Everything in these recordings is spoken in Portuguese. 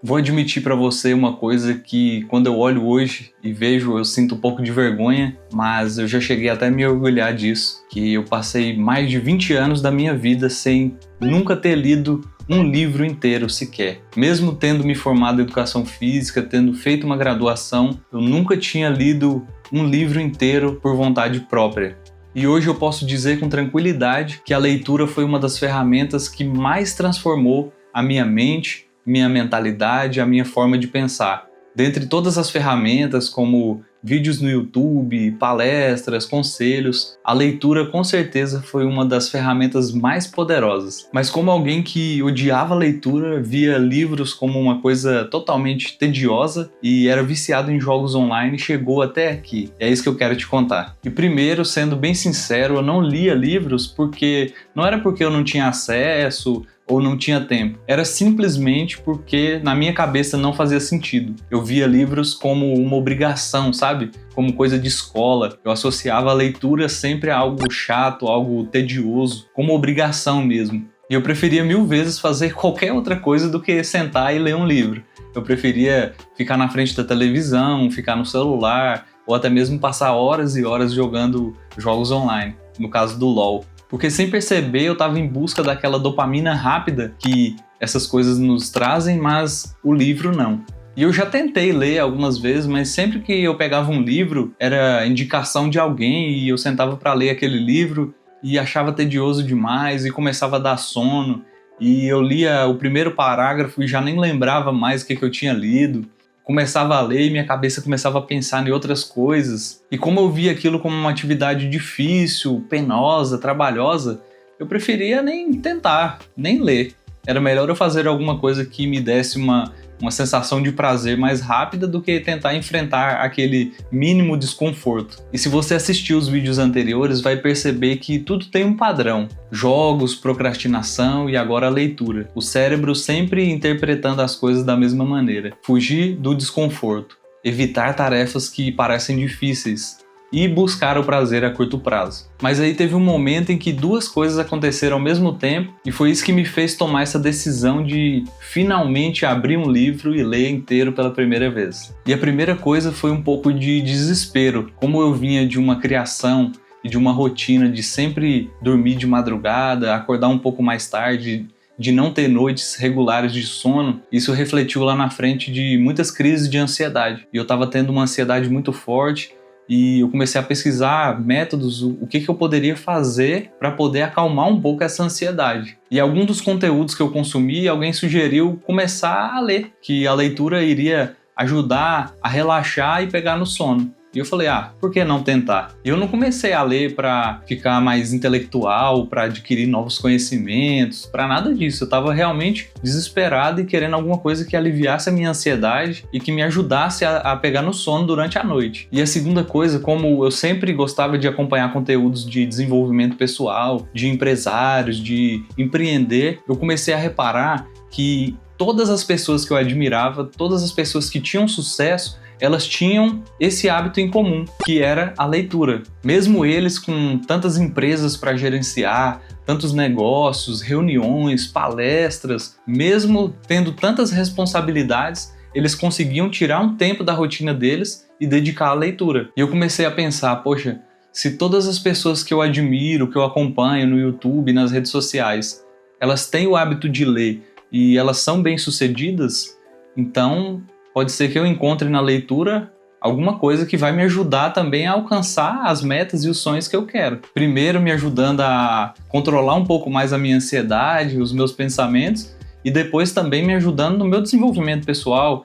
Vou admitir para você uma coisa que quando eu olho hoje e vejo, eu sinto um pouco de vergonha, mas eu já cheguei até a me orgulhar disso, que eu passei mais de 20 anos da minha vida sem nunca ter lido um livro inteiro sequer. Mesmo tendo me formado em educação física, tendo feito uma graduação, eu nunca tinha lido um livro inteiro por vontade própria. E hoje eu posso dizer com tranquilidade que a leitura foi uma das ferramentas que mais transformou a minha mente, minha mentalidade, a minha forma de pensar. Dentre todas as ferramentas, como vídeos no YouTube, palestras, conselhos, a leitura com certeza foi uma das ferramentas mais poderosas. Mas como alguém que odiava a leitura, via livros como uma coisa totalmente tediosa e era viciado em jogos online, chegou até aqui. É isso que eu quero te contar. E primeiro, sendo bem sincero, eu não lia livros porque não era porque eu não tinha acesso ou não tinha tempo. Era simplesmente porque na minha cabeça não fazia sentido. Eu via livros como uma obrigação, sabe? Como coisa de escola. Eu associava a leitura sempre a algo chato, algo tedioso, como obrigação mesmo. E eu preferia 1000 vezes fazer qualquer outra coisa do que sentar e ler um livro. Eu preferia ficar na frente da televisão, ficar no celular, ou até mesmo passar horas e horas jogando jogos online, no caso do LoL. Porque sem perceber eu estava em busca daquela dopamina rápida que essas coisas nos trazem, mas o livro não. E eu já tentei ler algumas vezes, mas sempre que eu pegava um livro era indicação de alguém e eu sentava para ler aquele livro e achava tedioso demais e começava a dar sono. E eu lia o primeiro parágrafo e já nem lembrava mais o que eu tinha lido. Começava a ler e minha cabeça começava a pensar em outras coisas. E como eu via aquilo como uma atividade difícil, penosa, trabalhosa, eu preferia nem tentar, nem ler. Era melhor eu fazer alguma coisa que me desse uma sensação de prazer mais rápida do que tentar enfrentar aquele mínimo desconforto. E se você assistiu os vídeos anteriores, vai perceber que tudo tem um padrão. Jogos, procrastinação e agora a leitura. O cérebro sempre interpretando as coisas da mesma maneira. Fugir do desconforto. Evitar tarefas que parecem difíceis. E buscar o prazer a curto prazo. Mas aí teve um momento em que duas coisas aconteceram ao mesmo tempo e foi isso que me fez tomar essa decisão de finalmente abrir um livro e ler inteiro pela primeira vez. E a primeira coisa foi um pouco de desespero. Como eu vinha de uma criação e de uma rotina de sempre dormir de madrugada, acordar um pouco mais tarde, de não ter noites regulares de sono, isso refletiu lá na frente de muitas crises de ansiedade. E eu estava tendo uma ansiedade muito forte. E eu comecei a pesquisar métodos, o que eu poderia fazer para poder acalmar um pouco essa ansiedade. E algum dos conteúdos que eu consumi, alguém sugeriu começar a ler, que a leitura iria ajudar a relaxar e pegar no sono. E eu falei, por que não tentar? E eu não comecei a ler para ficar mais intelectual, para adquirir novos conhecimentos, para nada disso. Eu estava realmente desesperado e querendo alguma coisa que aliviasse a minha ansiedade e que me ajudasse a pegar no sono durante a noite. E a segunda coisa, como eu sempre gostava de acompanhar conteúdos de desenvolvimento pessoal, de empresários, de empreender, eu comecei a reparar que todas as pessoas que eu admirava, todas as pessoas que tinham sucesso, elas tinham esse hábito em comum, que era a leitura. Mesmo eles com tantas empresas para gerenciar, tantos negócios, reuniões, palestras, mesmo tendo tantas responsabilidades, eles conseguiam tirar um tempo da rotina deles e dedicar à leitura. E eu comecei a pensar, poxa, se todas as pessoas que eu admiro, que eu acompanho no YouTube, nas redes sociais, elas têm o hábito de ler e elas são bem-sucedidas, então pode ser que eu encontre na leitura alguma coisa que vai me ajudar também a alcançar as metas e os sonhos que eu quero. Primeiro me ajudando a controlar um pouco mais a minha ansiedade, os meus pensamentos, e depois também me ajudando no meu desenvolvimento pessoal,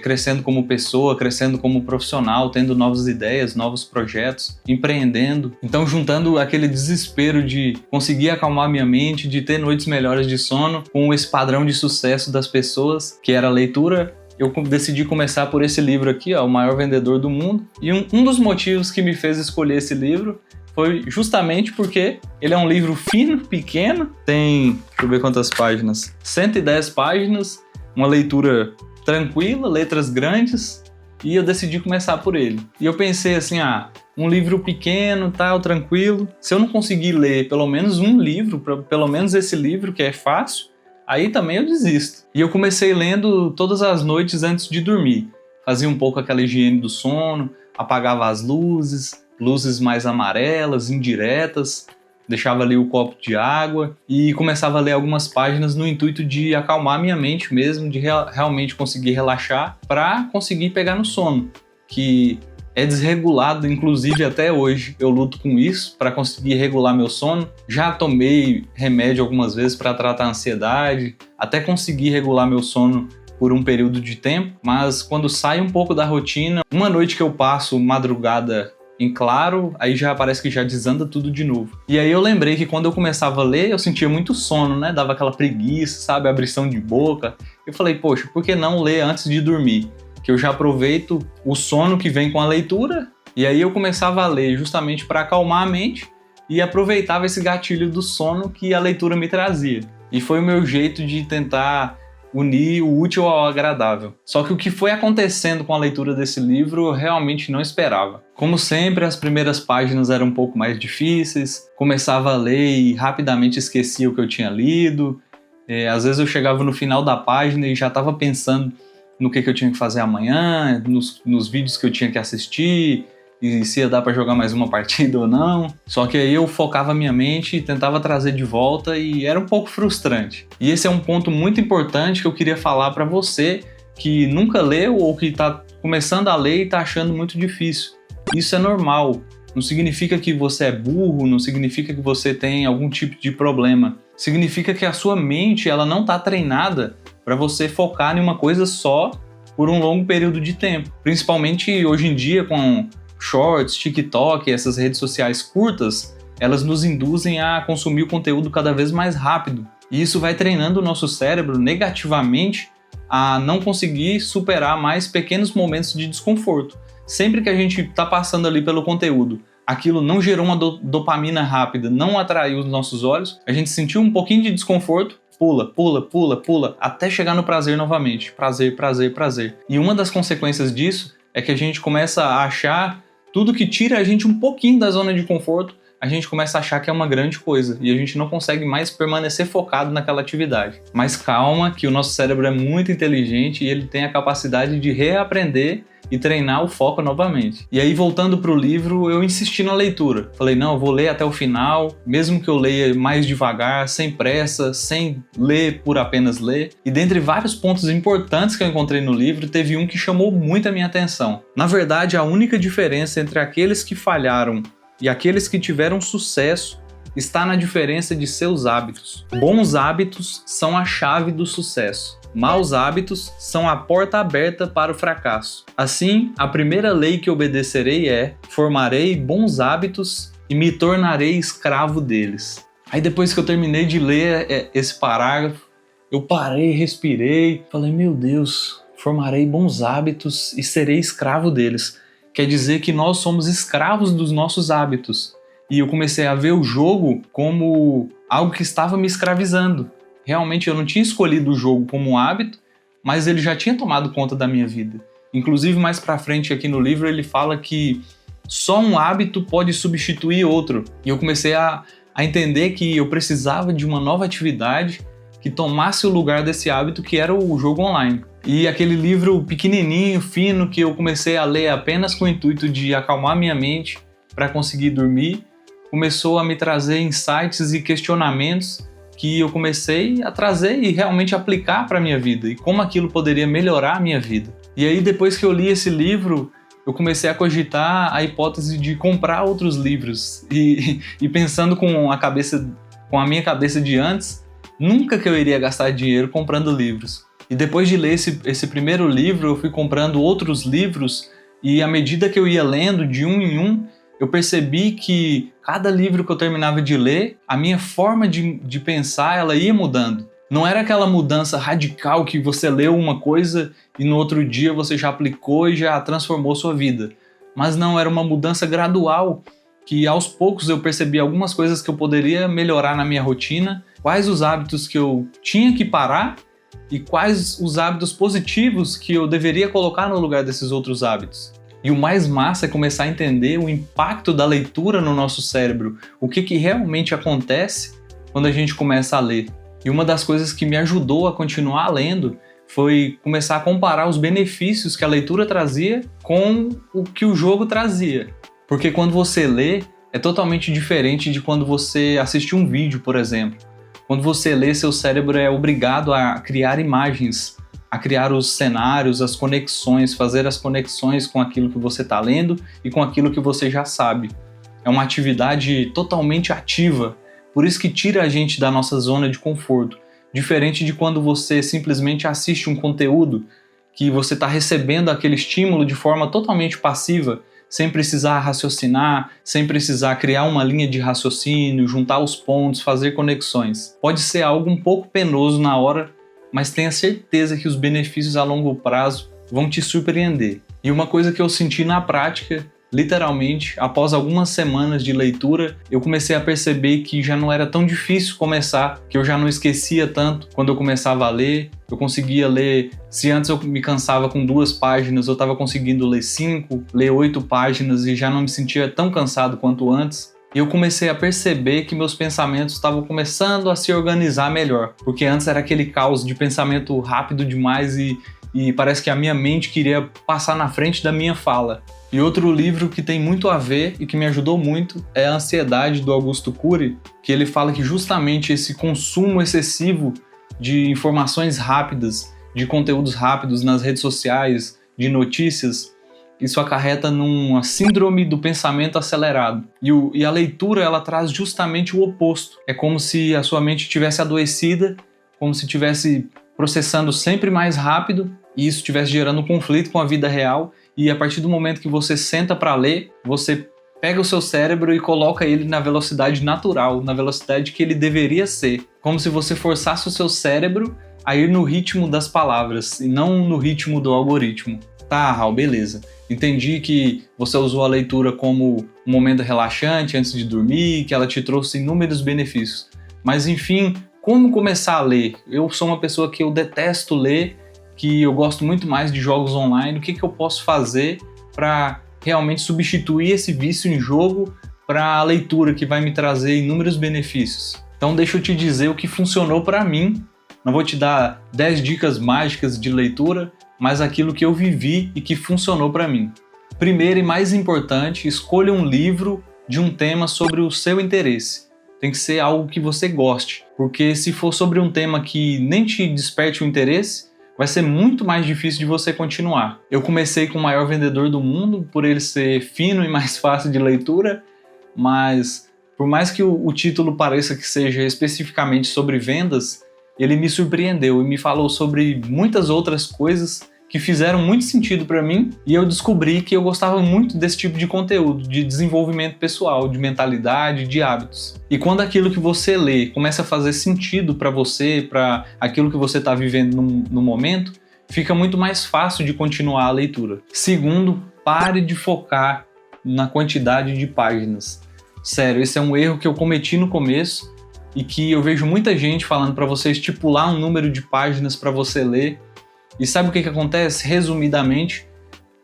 crescendo como pessoa, crescendo como profissional, tendo novas ideias, novos projetos, empreendendo. Então, juntando aquele desespero de conseguir acalmar minha mente, de ter noites melhores de sono, com esse padrão de sucesso das pessoas, que era a leitura, eu decidi começar por esse livro aqui, O Maior Vendedor do Mundo. E um dos motivos que me fez escolher esse livro foi justamente porque ele é um livro fino, pequeno, tem, deixa eu ver quantas páginas, 110 páginas, uma leitura tranquila, letras grandes, e eu decidi começar por ele. E eu pensei assim, um livro pequeno, tal, tranquilo, se eu não conseguir ler pelo menos um livro, pelo menos esse livro que é fácil, aí também eu desisto. E eu comecei lendo todas as noites antes de dormir. Fazia um pouco aquela higiene do sono, apagava as luzes mais amarelas, indiretas, deixava ali o copo de água e começava a ler algumas páginas no intuito de acalmar minha mente mesmo, de realmente conseguir relaxar para conseguir pegar no sono, que é desregulado, inclusive até hoje eu luto com isso para conseguir regular meu sono. Já tomei remédio algumas vezes para tratar a ansiedade, até conseguir regular meu sono por um período de tempo, mas quando sai um pouco da rotina, uma noite que eu passo madrugada em claro, aí já parece que já desanda tudo de novo. E aí eu lembrei que quando eu começava a ler, eu sentia muito sono, né? Dava aquela preguiça, sabe? Abrição de boca. Eu falei, poxa, por que não ler antes de dormir? Que eu já aproveito o sono que vem com a leitura, e aí eu começava a ler justamente para acalmar a mente e aproveitava esse gatilho do sono que a leitura me trazia. E foi o meu jeito de tentar unir o útil ao agradável. Só que o que foi acontecendo com a leitura desse livro eu realmente não esperava. Como sempre, as primeiras páginas eram um pouco mais difíceis, começava a ler e rapidamente esquecia o que eu tinha lido. Às vezes eu chegava no final da página e já estava pensando no que eu tinha que fazer amanhã, nos vídeos que eu tinha que assistir, e se ia dar para jogar mais uma partida ou não. Só que aí eu focava minha mente e tentava trazer de volta e era um pouco frustrante. E esse é um ponto muito importante que eu queria falar para você que nunca leu ou que está começando a ler e está achando muito difícil. Isso é normal. Não significa que você é burro, não significa que você tem algum tipo de problema. Significa que a sua mente ela não está treinada para você focar em uma coisa só por um longo período de tempo. Principalmente hoje em dia com Shorts, TikTok, essas redes sociais curtas, elas nos induzem a consumir o conteúdo cada vez mais rápido. E isso vai treinando o nosso cérebro negativamente a não conseguir superar mais pequenos momentos de desconforto. Sempre que a gente está passando ali pelo conteúdo, aquilo não gerou uma dopamina rápida, não atraiu os nossos olhos, a gente sentiu um pouquinho de desconforto, pula, até chegar no prazer novamente. Prazer. E uma das consequências disso é que a gente começa a achar tudo que tira a gente um pouquinho da zona de conforto, a gente começa a achar que é uma grande coisa e a gente não consegue mais permanecer focado naquela atividade. Mas calma, que o nosso cérebro é muito inteligente e ele tem a capacidade de reaprender e treinar o foco novamente. E aí, voltando para o livro, eu insisti na leitura. Falei, não, eu vou ler até o final, mesmo que eu leia mais devagar, sem pressa, sem ler por apenas ler. E dentre vários pontos importantes que eu encontrei no livro, teve um que chamou muito a minha atenção. Na verdade, a única diferença entre aqueles que falharam e aqueles que tiveram sucesso está na diferença de seus hábitos. Bons hábitos são a chave do sucesso. Maus hábitos são a porta aberta para o fracasso. Assim, a primeira lei que obedecerei é: formarei bons hábitos e me tornarei escravo deles. Aí depois que eu terminei de ler esse parágrafo, eu parei, respirei, falei, meu Deus, formarei bons hábitos e serei escravo deles. Quer dizer que nós somos escravos dos nossos hábitos. E eu comecei a ver o jogo como algo que estava me escravizando. Realmente eu não tinha escolhido o jogo como um hábito, mas ele já tinha tomado conta da minha vida. Inclusive, mais pra frente aqui no livro, ele fala que só um hábito pode substituir outro. E eu comecei a entender que eu precisava de uma nova atividade que tomasse o lugar desse hábito que era o jogo online. E aquele livro pequenininho, fino, que eu comecei a ler apenas com o intuito de acalmar minha mente para conseguir dormir, começou a me trazer insights e questionamentos que eu comecei a trazer e realmente aplicar para a minha vida e como aquilo poderia melhorar a minha vida. E aí, depois que eu li esse livro, eu comecei a cogitar a hipótese de comprar outros livros e pensando com a minha cabeça de antes, nunca que eu iria gastar dinheiro comprando livros. E depois de ler esse primeiro livro, eu fui comprando outros livros e à medida que eu ia lendo de um em um, eu percebi que cada livro que eu terminava de ler, a minha forma de pensar, ela ia mudando. Não era aquela mudança radical que você leu uma coisa e no outro dia você já aplicou e já transformou sua vida. Mas não, era uma mudança gradual, que aos poucos eu percebi algumas coisas que eu poderia melhorar na minha rotina, quais os hábitos que eu tinha que parar e quais os hábitos positivos que eu deveria colocar no lugar desses outros hábitos. E o mais massa é começar a entender o impacto da leitura no nosso cérebro, o que realmente acontece quando a gente começa a ler. E uma das coisas que me ajudou a continuar lendo foi começar a comparar os benefícios que a leitura trazia com o que o jogo trazia. Porque quando você lê, é totalmente diferente de quando você assiste um vídeo, por exemplo. Quando você lê, seu cérebro é obrigado a criar imagens, a criar os cenários, as conexões, fazer as conexões com aquilo que você está lendo e com aquilo que você já sabe. É uma atividade totalmente ativa, por isso que tira a gente da nossa zona de conforto. Diferente de quando você simplesmente assiste um conteúdo que você está recebendo aquele estímulo de forma totalmente passiva, sem precisar raciocinar, sem precisar criar uma linha de raciocínio, juntar os pontos, fazer conexões. Pode ser algo um pouco penoso na hora, mas tenha certeza que os benefícios a longo prazo vão te surpreender. E uma coisa que eu senti na prática, literalmente, após algumas semanas de leitura, eu comecei a perceber que já não era tão difícil começar, que eu já não esquecia tanto quando eu começava a ler. Eu conseguia ler, se antes eu me cansava com 2 páginas, eu estava conseguindo ler 5, ler 8 páginas e já não me sentia tão cansado quanto antes. E eu comecei a perceber que meus pensamentos estavam começando a se organizar melhor, porque antes era aquele caos de pensamento rápido demais e parece que a minha mente queria passar na frente da minha fala. E outro livro que tem muito a ver e que me ajudou muito é A Ansiedade, do Augusto Cury, que ele fala que justamente esse consumo excessivo de informações rápidas, de conteúdos rápidos nas redes sociais, de notícias, isso acarreta numa síndrome do pensamento acelerado. E a leitura, ela traz justamente o oposto. É como se a sua mente estivesse adoecida, como se estivesse processando sempre mais rápido, e isso estivesse gerando um conflito com a vida real. E a partir do momento que você senta para ler, você pega o seu cérebro e coloca ele na velocidade natural, na velocidade que ele deveria ser. Como se você forçasse o seu cérebro a ir no ritmo das palavras e não no ritmo do algoritmo. Tá, Raul, beleza. Entendi que você usou a leitura como um momento relaxante antes de dormir, que ela te trouxe inúmeros benefícios. Mas enfim, como começar a ler? Eu sou uma pessoa que eu detesto ler, que eu gosto muito mais de jogos online. O que eu posso fazer para realmente substituir esse vício em jogo para a leitura, que vai me trazer inúmeros benefícios? Então deixa eu te dizer o que funcionou para mim. Não vou te dar 10 dicas mágicas de leitura, mas aquilo que eu vivi e que funcionou para mim. Primeiro e mais importante, escolha um livro de um tema sobre o seu interesse. Tem que ser algo que você goste, porque se for sobre um tema que nem te desperte o interesse, vai ser muito mais difícil de você continuar. Eu comecei com o maior vendedor do mundo, por ele ser fino e mais fácil de leitura, mas por mais que o título pareça que seja especificamente sobre vendas, ele me surpreendeu e me falou sobre muitas outras coisas que fizeram muito sentido para mim, e eu descobri que eu gostava muito desse tipo de conteúdo, de desenvolvimento pessoal, de mentalidade, de hábitos. E quando aquilo que você lê começa a fazer sentido para você, para aquilo que você está vivendo no momento, fica muito mais fácil de continuar a leitura. Segundo, pare de focar na quantidade de páginas. Sério, esse é um erro que eu cometi no começo e que eu vejo muita gente falando para você estipular um número de páginas para você ler. E sabe o que acontece? Resumidamente,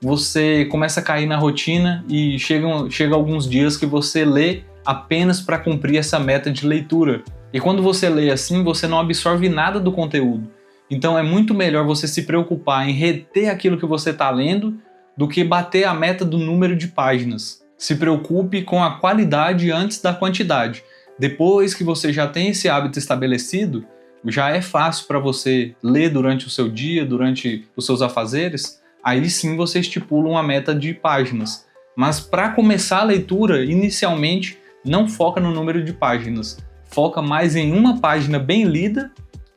você começa a cair na rotina e chega alguns dias que você lê apenas para cumprir essa meta de leitura. E quando você lê assim, você não absorve nada do conteúdo. Então é muito melhor você se preocupar em reter aquilo que você está lendo do que bater a meta do número de páginas. Se preocupe com a qualidade antes da quantidade. Depois que você já tem esse hábito estabelecido, já é fácil para você ler durante o seu dia, durante os seus afazeres, aí sim você estipula uma meta de páginas. Mas para começar a leitura, inicialmente, não foca no número de páginas. Foca mais em uma página bem lida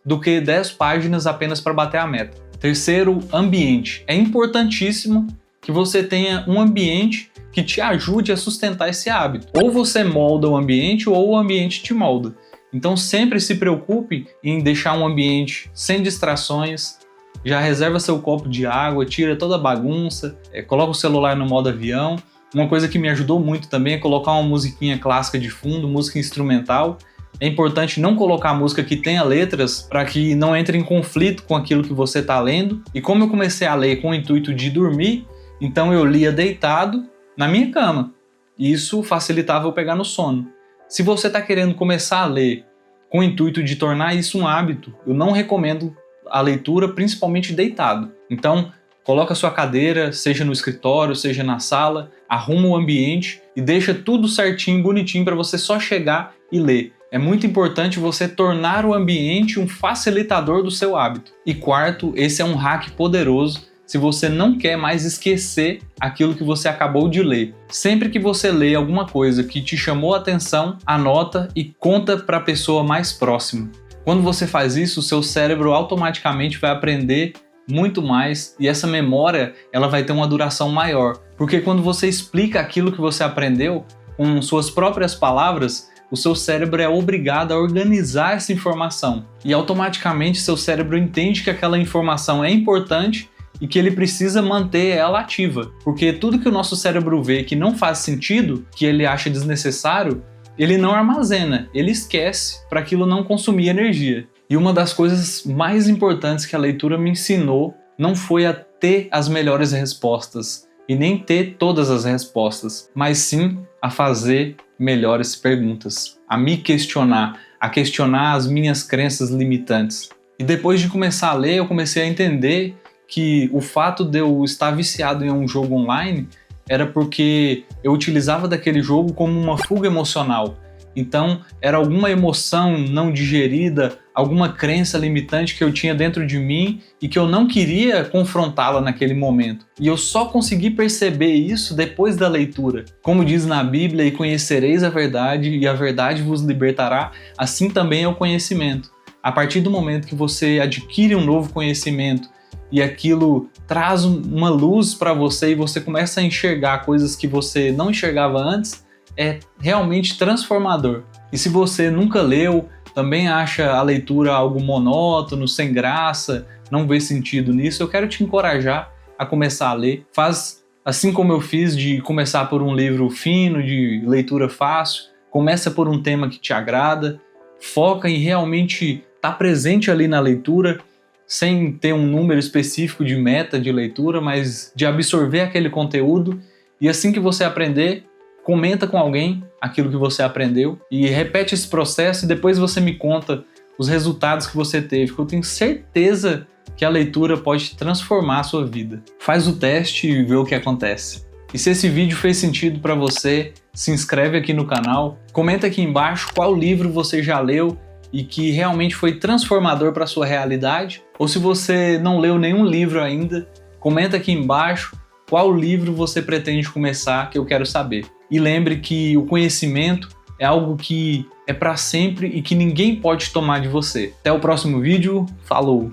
do que 10 páginas apenas para bater a meta. Terceiro, ambiente. É importantíssimo que você tenha um ambiente que te ajude a sustentar esse hábito. Ou você molda o ambiente ou o ambiente te molda. Então sempre se preocupe em deixar um ambiente sem distrações, já reserva seu copo de água, tira toda a bagunça, coloca o celular no modo avião. Uma coisa que me ajudou muito também é colocar uma musiquinha clássica de fundo, música instrumental. É importante não colocar música que tenha letras para que não entre em conflito com aquilo que você está lendo. E como eu comecei a ler com o intuito de dormir, então eu lia deitado na minha cama. E isso facilitava eu pegar no sono. Se você está querendo começar a ler com o intuito de tornar isso um hábito, eu não recomendo a leitura, principalmente deitado. Então, coloca a sua cadeira, seja no escritório, seja na sala, arruma o ambiente e deixa tudo certinho, bonitinho para você só chegar e ler. É muito importante você tornar o ambiente um facilitador do seu hábito. E quarto, esse é um hack poderoso se você não quer mais esquecer aquilo que você acabou de ler. Sempre que você lê alguma coisa que te chamou a atenção, anota e conta para a pessoa mais próxima. Quando você faz isso, o seu cérebro automaticamente vai aprender muito mais e essa memória ela vai ter uma duração maior. Porque quando você explica aquilo que você aprendeu com suas próprias palavras, o seu cérebro é obrigado a organizar essa informação. E automaticamente seu cérebro entende que aquela informação é importante e que ele precisa manter ela ativa. Porque tudo que o nosso cérebro vê que não faz sentido, que ele acha desnecessário, ele não armazena, ele esquece para aquilo não consumir energia. E uma das coisas mais importantes que a leitura me ensinou não foi a ter as melhores respostas e nem ter todas as respostas, mas sim a fazer melhores perguntas, a me questionar, a questionar as minhas crenças limitantes. E depois de começar a ler, eu comecei a entender que o fato de eu estar viciado em um jogo online era porque eu utilizava daquele jogo como uma fuga emocional. Então, era alguma emoção não digerida, alguma crença limitante que eu tinha dentro de mim e que eu não queria confrontá-la naquele momento. E eu só consegui perceber isso depois da leitura. Como diz na Bíblia, e conhecereis a verdade, e a verdade vos libertará, assim também é o conhecimento. A partir do momento que você adquire um novo conhecimento e aquilo traz uma luz para você e você começa a enxergar coisas que você não enxergava antes, é realmente transformador. E se você nunca leu, também acha a leitura algo monótono, sem graça, não vê sentido nisso, eu quero te encorajar a começar a ler. Faz assim como eu fiz, de começar por um livro fino, de leitura fácil, começa por um tema que te agrada, foca em realmente estar presente ali na leitura, sem ter um número específico de meta de leitura, mas de absorver aquele conteúdo, e assim que você aprender, comenta com alguém aquilo que você aprendeu e repete esse processo e depois você me conta os resultados que você teve, porque eu tenho certeza que a leitura pode transformar a sua vida. Faz o teste e vê o que acontece. E se esse vídeo fez sentido para você, se inscreve aqui no canal, comenta aqui embaixo qual livro você já leu e que realmente foi transformador para a sua realidade, ou se você não leu nenhum livro ainda, comenta aqui embaixo qual livro você pretende começar, que eu quero saber. E lembre que o conhecimento é algo que é para sempre e que ninguém pode tomar de você. Até o próximo vídeo, falou!